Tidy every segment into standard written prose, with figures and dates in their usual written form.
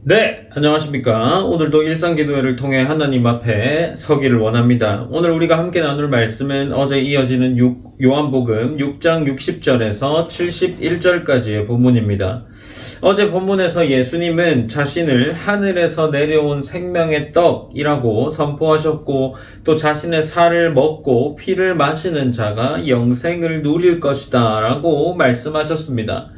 네, 안녕하십니까. 오늘도 일상기도회를 통해 하나님 앞에 서기를 원합니다. 오늘 우리가 함께 나눌 말씀은 어제 이어지는 요한복음 6장 60절에서 71절까지의 본문입니다. 어제 본문에서 예수님은 자신을 하늘에서 내려온 생명의 떡이라고 선포하셨고, 또 자신의 살을 먹고 피를 마시는 자가 영생을 누릴 것이다 라고 말씀하셨습니다.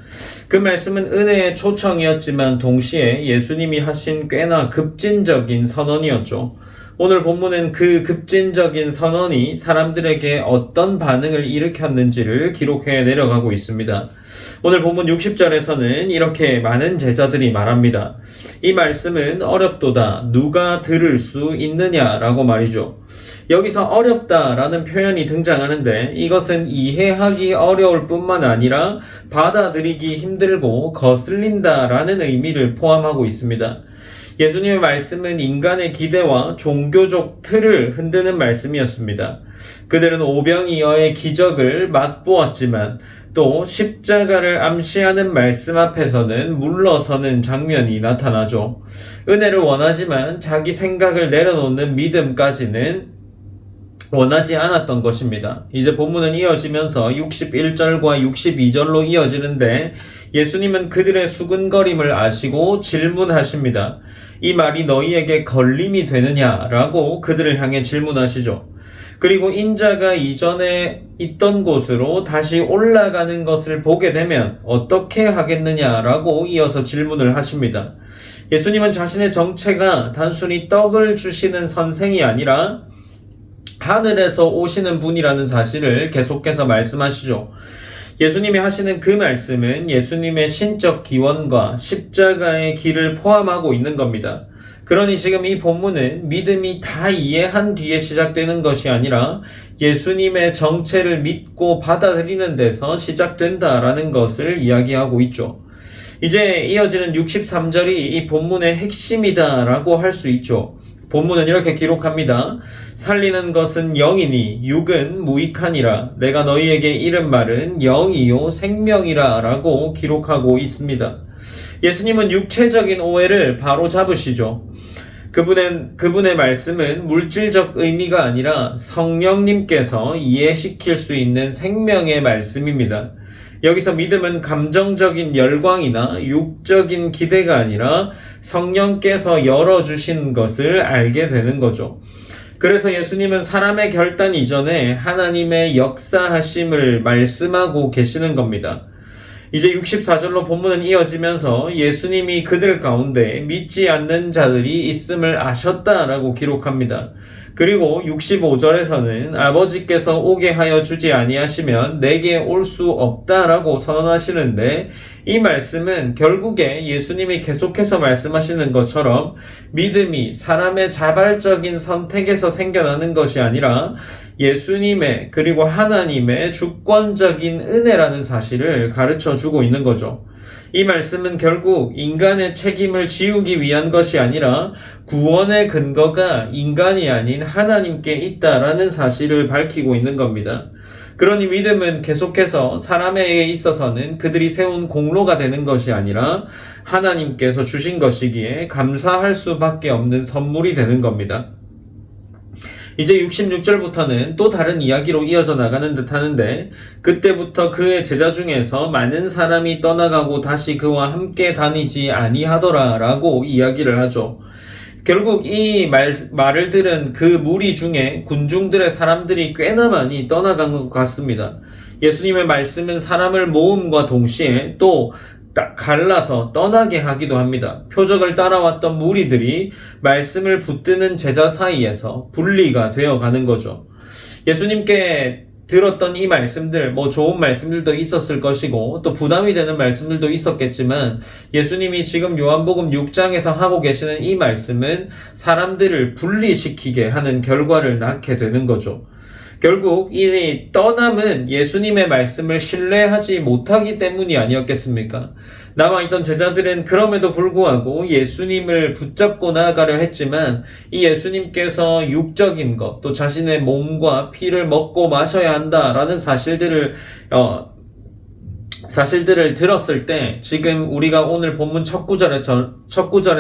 그 말씀은 은혜의 초청이었지만 동시에 예수님이 하신 꽤나 급진적인 선언이었죠. 오늘 본문은 그 급진적인 선언이 사람들에게 어떤 반응을 일으켰는지를 기록해 내려가고 있습니다. 오늘 본문 60절에서는 이렇게 많은 제자들이 말합니다. 이 말씀은 어렵도다. 누가 들을 수 있느냐라고 말이죠. 여기서 어렵다라는 표현이 등장하는데 이것은 이해하기 어려울 뿐만 아니라 받아들이기 힘들고 거슬린다라는 의미를 포함하고 있습니다. 예수님의 말씀은 인간의 기대와 종교적 틀을 흔드는 말씀이었습니다. 그들은 오병이어의 기적을 맛보았지만 또 십자가를 암시하는 말씀 앞에서는 물러서는 장면이 나타나죠. 은혜를 원하지만 자기 생각을 내려놓는 믿음까지는 원하지 않았던 것입니다. 이제 본문은 이어지면서 61절과 62절로 이어지는데 예수님은 그들의 수근거림을 아시고 질문하십니다. 이 말이 너희에게 걸림이 되느냐라고 그들을 향해 질문하시죠. 그리고 인자가 이전에 있던 곳으로 다시 올라가는 것을 보게 되면 어떻게 하겠느냐라고 이어서 질문을 하십니다. 예수님은 자신의 정체가 단순히 떡을 주시는 선생이 아니라 하늘에서 오시는 분이라는 사실을 계속해서 말씀하시죠. 예수님이 하시는 그 말씀은 예수님의 신적 기원과 십자가의 길을 포함하고 있는 겁니다. 그러니 지금 이 본문은 믿음이 다 이해한 뒤에 시작되는 것이 아니라 예수님의 정체를 믿고 받아들이는 데서 시작된다라는 것을 이야기하고 있죠. 이제 이어지는 63절이 이 본문의 핵심이다라고 할 수 있죠. 본문은 이렇게 기록합니다. 살리는 것은 영이니 육은 무익하니라. 내가 너희에게 이른 말은 영이요 생명이라 라고 기록하고 있습니다. 예수님은 육체적인 오해를 바로 잡으시죠. 그분의 말씀은 물질적 의미가 아니라 성령님께서 이해시킬 수 있는 생명의 말씀입니다. 여기서 믿음은 감정적인 열광이나 육적인 기대가 아니라 성령께서 열어주신 것을 알게 되는 거죠. 그래서 예수님은 사람의 결단 이전에 하나님의 역사하심을 말씀하고 계시는 겁니다. 이제 64절로 본문은 이어지면서 예수님이 그들 가운데 믿지 않는 자들이 있음을 아셨다라고 기록합니다. 그리고 65절에서는 아버지께서 오게 하여 주지 아니하시면 내게 올 수 없다라고 선언하시는데 이 말씀은 결국에 예수님이 계속해서 말씀하시는 것처럼 믿음이 사람의 자발적인 선택에서 생겨나는 것이 아니라 예수님의 그리고 하나님의 주권적인 은혜라는 사실을 가르쳐 주고 있는 거죠. 이 말씀은 결국 인간의 책임을 지우기 위한 것이 아니라 구원의 근거가 인간이 아닌 하나님께 있다라는 사실을 밝히고 있는 겁니다. 그러니 믿음은 계속해서 사람에게 있어서는 그들이 세운 공로가 되는 것이 아니라 하나님께서 주신 것이기에 감사할 수밖에 없는 선물이 되는 겁니다. 이제 66절부터는 또 다른 이야기로 이어져 나가는 듯 하는데 그때부터 그의 제자 중에서 많은 사람이 떠나가고 다시 그와 함께 다니지 아니하더라 라고 이야기를 하죠. 결국 이 말을 들은 그 무리 중에 군중들의 사람들이 꽤나 많이 떠나간 것 같습니다. 예수님의 말씀은 사람을 모음과 동시에 또 갈라서 떠나게 하기도 합니다. 표적을 따라왔던 무리들이 말씀을 붙드는 제자 사이에서 분리가 되어가는 거죠. 예수님께 들었던 이 말씀들, 좋은 말씀들도 있었을 것이고 또 부담이 되는 말씀들도 있었겠지만 예수님이 지금 요한복음 6장에서 하고 계시는 이 말씀은 사람들을 분리시키게 하는 결과를 낳게 되는 거죠. 결국 이 떠남은 예수님의 말씀을 신뢰하지 못하기 때문이 아니었겠습니까? 남아있던 제자들은 그럼에도 불구하고 예수님을 붙잡고 나아가려 했지만 이 예수님께서 육적인 것, 또 자신의 몸과 피를 먹고 마셔야 한다라는 사실들을 사실들을 들었을 때 지금 우리가 오늘 본문 첫 구절에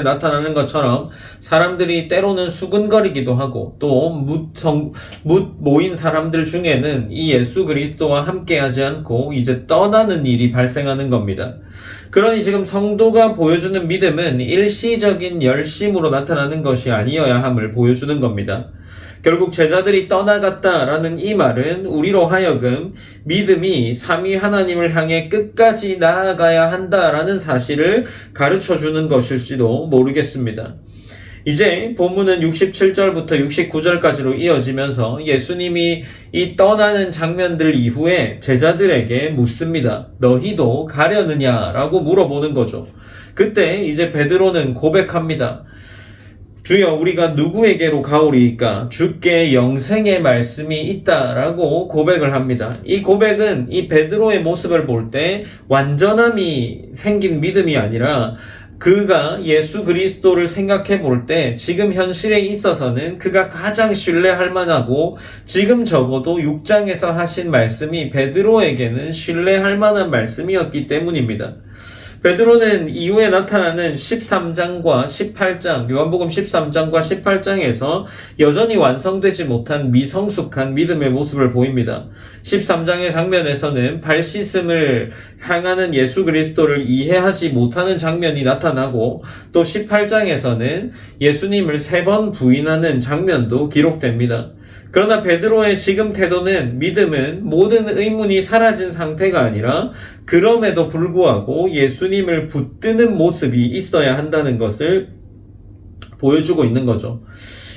나타나는 것처럼 사람들이 때로는 수근거리기도 하고 또 묻 모인 사람들 중에는 이 예수 그리스도와 함께하지 않고 이제 떠나는 일이 발생하는 겁니다. 그러니 지금 성도가 보여주는 믿음은 일시적인 열심으로 나타나는 것이 아니어야 함을 보여주는 겁니다. 결국 제자들이 떠나갔다라는 이 말은 우리로 하여금 믿음이 삼위 하나님을 향해 끝까지 나아가야 한다라는 사실을 가르쳐주는 것일지도 모르겠습니다. 이제 본문은 67절부터 69절까지로 이어지면서 예수님이 이 떠나는 장면들 이후에 제자들에게 묻습니다. 너희도 가려느냐라고 물어보는 거죠. 그때 이제 베드로는 고백합니다. 주여 우리가 누구에게로 가오리이까? 주께 영생의 말씀이 있다라고 고백을 합니다. 이 고백은 이 베드로의 모습을 볼 때 완전함이 생긴 믿음이 아니라 그가 예수 그리스도를 생각해 볼 때 지금 현실에 있어서는 그가 가장 신뢰할 만하고 지금 적어도 6장에서 하신 말씀이 베드로에게는 신뢰할 만한 말씀이었기 때문입니다. 베드로는 이후에 나타나는 13장과 18장, 요한복음 13장과 18장에서 여전히 완성되지 못한 미성숙한 믿음의 모습을 보입니다. 13장의 장면에서는 발 씻음을 향하는 예수 그리스도를 이해하지 못하는 장면이 나타나고 또 18장에서는 예수님을 3번 부인하는 장면도 기록됩니다. 그러나 베드로의 지금 태도는 믿음은 모든 의문이 사라진 상태가 아니라 그럼에도 불구하고 예수님을 붙드는 모습이 있어야 한다는 것을 보여주고 있는 거죠.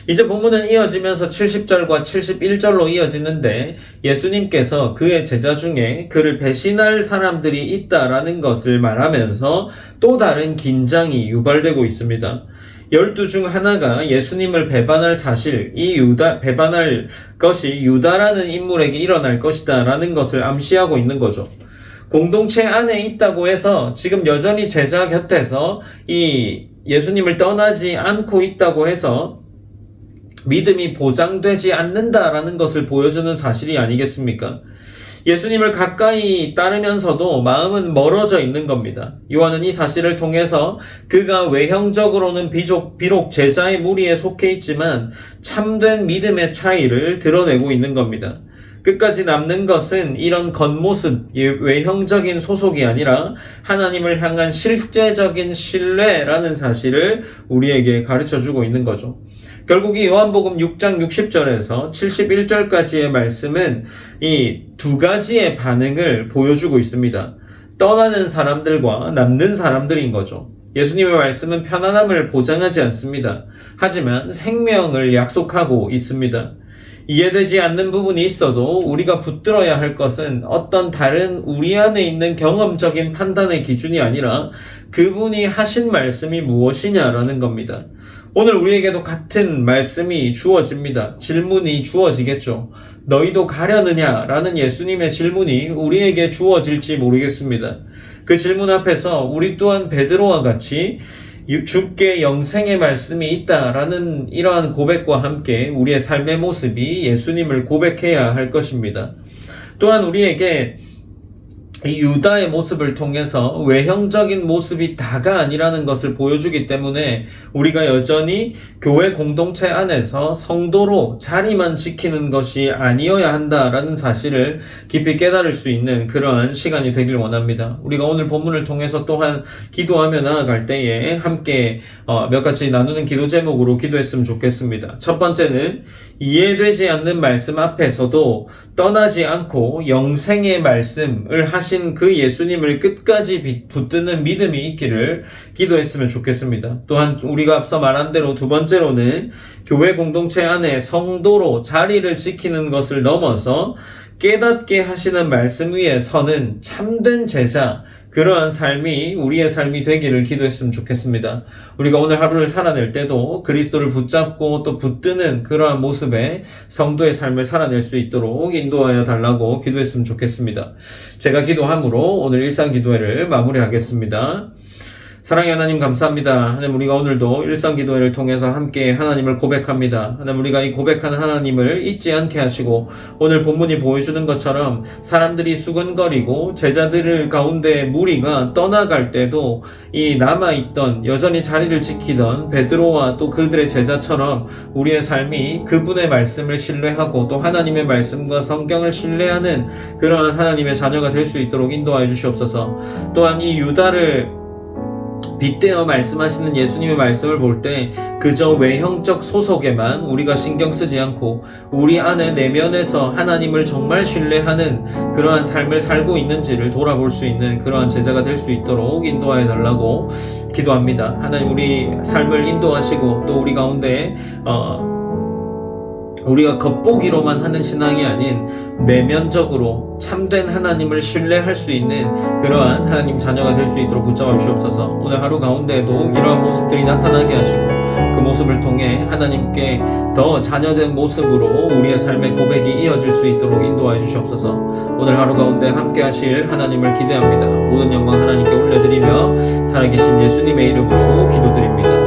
이제 본문은 이어지면서 70절과 71절로 이어지는데 예수님께서 그의 제자 중에 그를 배신할 사람들이 있다라는 것을 말하면서 또 다른 긴장이 유발되고 있습니다. 12 중 하나가 예수님을 배반할 사실, 배반할 것이 유다라는 인물에게 일어날 것이다 라는 것을 암시하고 있는 거죠. 공동체 안에 있다고 해서 지금 여전히 제자 곁에서 이 예수님을 떠나지 않고 있다고 해서 믿음이 보장되지 않는다라는 것을 보여주는 사실이 아니겠습니까? 예수님을 가까이 따르면서도 마음은 멀어져 있는 겁니다. 요한은 이 사실을 통해서 그가 외형적으로는 비록 제자의 무리에 속해 있지만 참된 믿음의 차이를 드러내고 있는 겁니다. 끝까지 남는 것은 이런 겉모습, 외형적인 소속이 아니라 하나님을 향한 실제적인 신뢰라는 사실을 우리에게 가르쳐주고 있는 거죠. 결국 이 요한복음 6장 60절에서 71절까지의 말씀은 이 두 가지의 반응을 보여주고 있습니다. 떠나는 사람들과 남는 사람들인 거죠. 예수님의 말씀은 편안함을 보장하지 않습니다. 하지만 생명을 약속하고 있습니다. 이해되지 않는 부분이 있어도 우리가 붙들어야 할 것은 어떤 다른 우리 안에 있는 경험적인 판단의 기준이 아니라 그분이 하신 말씀이 무엇이냐라는 겁니다. 오늘 우리에게도 같은 말씀이 주어집니다. 질문이 주어지겠죠. 너희도 가려느냐? 라는 예수님의 질문이 우리에게 주어질지 모르겠습니다. 그 질문 앞에서 우리 또한 베드로와 같이 주께 영생의 말씀이 있다라는 이러한 고백과 함께 우리의 삶의 모습이 예수님을 고백해야 할 것입니다. 또한 우리에게 이 유다의 모습을 통해서 외형적인 모습이 다가 아니라는 것을 보여주기 때문에 우리가 여전히 교회 공동체 안에서 성도로 자리만 지키는 것이 아니어야 한다라는 사실을 깊이 깨달을 수 있는 그러한 시간이 되길 원합니다. 우리가 오늘 본문을 통해서 또한 기도하며 나아갈 때에 함께 몇 가지 나누는 기도 제목으로 기도했으면 좋겠습니다. 첫 번째는 이해되지 않는 말씀 앞에서도 떠나지 않고 영생의 말씀을 하신 그 예수님을 끝까지 붙드는 믿음이 있기를 기도했으면 좋겠습니다. 또한 우리가 앞서 말한 대로 두 번째로는 교회 공동체 안에 성도로 자리를 지키는 것을 넘어서 깨닫게 하시는 말씀 위에 서는 참된 제자, 그러한 삶이 우리의 삶이 되기를 기도했으면 좋겠습니다. 우리가 오늘 하루를 살아낼 때도 그리스도를 붙잡고 또 붙드는 그러한 모습의 성도의 삶을 살아낼 수 있도록 인도하여 달라고 기도했으면 좋겠습니다. 제가 기도함으로 오늘 일상기도회를 마무리하겠습니다. 사랑의 하나님 감사합니다. 하나님 우리가 오늘도 일상기도회를 통해서 함께 하나님을 고백합니다. 하나님 우리가 이 고백하는 하나님을 잊지 않게 하시고 오늘 본문이 보여주는 것처럼 사람들이 수근거리고 제자들 가운데 무리가 떠나갈 때도 이 남아있던 여전히 자리를 지키던 베드로와 또 그들의 제자처럼 우리의 삶이 그분의 말씀을 신뢰하고 또 하나님의 말씀과 성경을 신뢰하는 그러한 하나님의 자녀가 될 수 있도록 인도하여 주시옵소서. 또한 이 유다를 빗대어 말씀하시는 예수님의 말씀을 볼 때 그저 외형적 소속에만 우리가 신경 쓰지 않고 우리 안에 내면에서 하나님을 정말 신뢰하는 그러한 삶을 살고 있는지를 돌아볼 수 있는 그러한 제자가 될 수 있도록 인도하여 달라고 기도합니다. 하나님 우리 삶을 인도하시고 또 우리 가운데 우리가 겉보기로만 하는 신앙이 아닌 내면적으로 참된 하나님을 신뢰할 수 있는 그러한 하나님 자녀가 될 수 있도록 붙잡아 주시옵소서. 오늘 하루 가운데에도 이러한 모습들이 나타나게 하시고 그 모습을 통해 하나님께 더 자녀된 모습으로 우리의 삶의 고백이 이어질 수 있도록 인도하여 주시옵소서. 오늘 하루 가운데 함께 하실 하나님을 기대합니다. 모든 영광 하나님께 올려드리며 살아계신 예수님의 이름으로 기도드립니다.